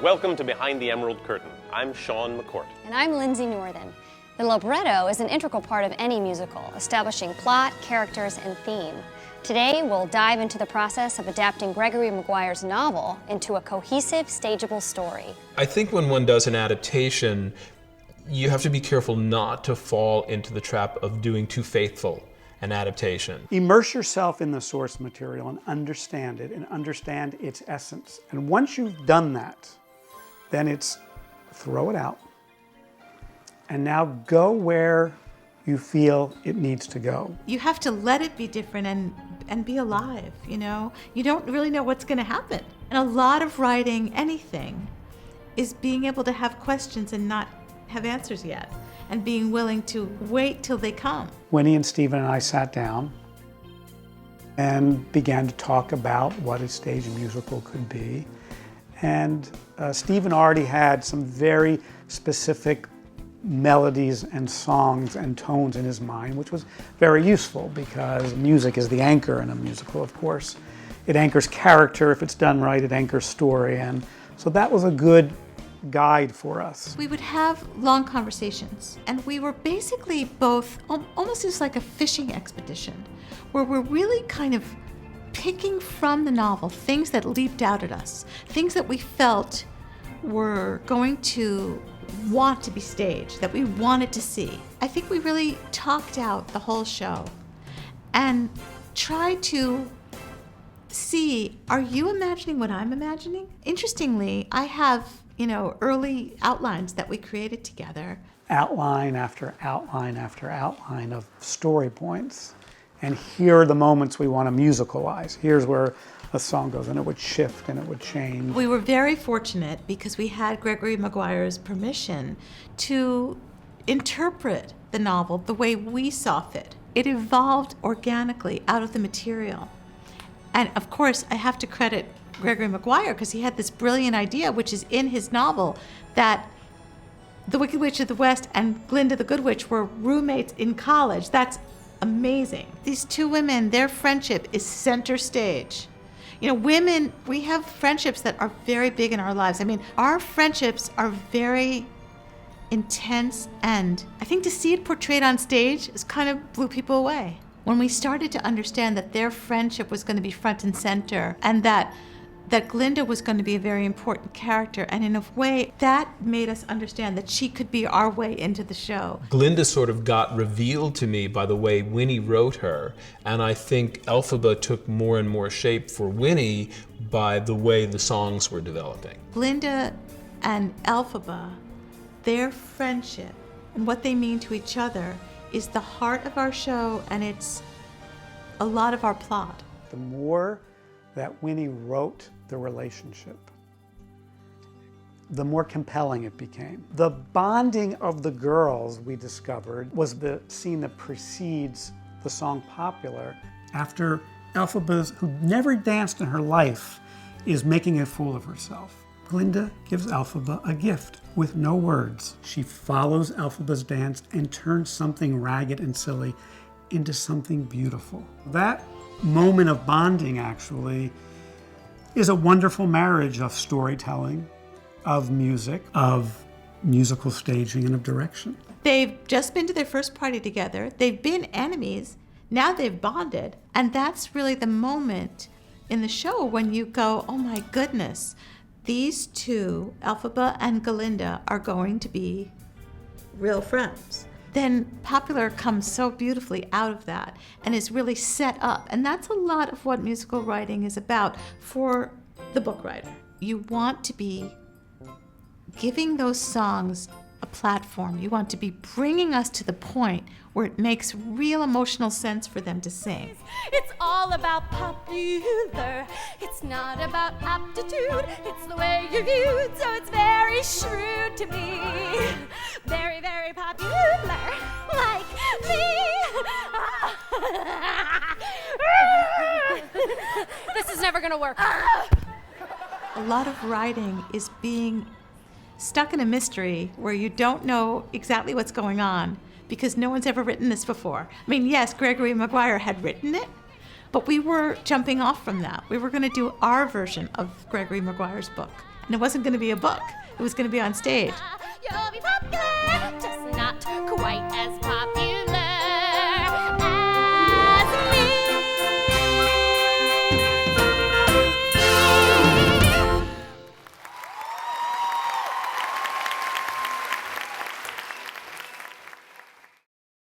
Welcome to Behind the Emerald Curtain. I'm Sean McCourt. And I'm Lindsay Northern. The libretto is an integral part of any musical, establishing plot, characters, and theme. Today, we'll dive into the process of adapting Gregory Maguire's novel into a cohesive, stageable story. I think when one does an adaptation, you have to be careful not to fall into the trap of doing too faithful an adaptation. Immerse yourself in the source material and understand it and understand its essence. And once you've done that, then it's throw it out and now go where you feel it needs to go. You have to let it be different and be alive, you know? You don't really know what's going to happen. And a lot of writing anything is being able to have questions and not have answers yet, and being willing to wait till they come. Winnie and Stephen and I sat down and began to talk about what a stage musical could be. And Stephen already had some very specific melodies and songs and tones in his mind, which was very useful because music is the anchor in a musical, of course. It anchors character. If it's done right, it anchors story. And so that was a good guide for us. We would have long conversations, and we were basically both almost as like a fishing expedition, where we're really kind of picking from the novel things that leaped out at us, things that we felt were going to want to be staged, that we wanted to see. I think we really talked out the whole show and tried to see, are you imagining what I'm imagining? Interestingly, I have, early outlines that we created together. Outline after outline after outline of story points. And here are the moments we want to musicalize. Here's where the song goes, and it would shift and it would change. We were very fortunate because we had Gregory Maguire's permission to interpret the novel the way we saw fit. It evolved organically out of the material. And of course, I have to credit Gregory Maguire because he had this brilliant idea, which is in his novel, that the Wicked Witch of the West and Glinda the Good Witch were roommates in college. That's amazing. These two women, their friendship is center stage. Women, we have friendships that are very big in our lives. I mean, our friendships are very intense, and I think to see it portrayed on stage is kind of blew people away. When we started to understand that their friendship was going to be front and center, and that Glinda was going to be a very important character, and in a way, that made us understand that she could be our way into the show. Glinda sort of got revealed to me by the way Winnie wrote her, and I think Elphaba took more and more shape for Winnie by the way the songs were developing. Glinda and Elphaba, their friendship and what they mean to each other is the heart of our show, and it's a lot of our plot. The more that Winnie wrote the relationship, the more compelling it became. The bonding of the girls, we discovered, was the scene that precedes the song Popular. After Elphaba, who never danced in her life, is making a fool of herself, Glinda gives Elphaba a gift with no words. She follows Elphaba's dance and turns something ragged and silly into something beautiful. That moment of bonding actually is a wonderful marriage of storytelling, of music, of musical staging, and of direction. They've just been to their first party together. They've been enemies. Now they've bonded. And that's really the moment in the show when you go, oh my goodness, these two, Elphaba and Glinda, are going to be real friends. Then Popular comes so beautifully out of that and is really set up. And that's a lot of what musical writing is about for the book writer. You want to be giving those songs a platform. You want to be bringing us to the point where it makes real emotional sense for them to sing. It's all about popular. It's not about aptitude. It's the way you're viewed, so it's very shrewd to be very, very popular, like me. This is never gonna work. A lot of writing is being stuck in a mystery where you don't know exactly what's going on because no one's ever written this before. I mean, yes, Gregory Maguire had written it, But we were jumping off from that. We were going to do our version of Gregory Maguire's book. And it wasn't going to be a book. It was going to be on stage. You'll be popular, just not quite as popular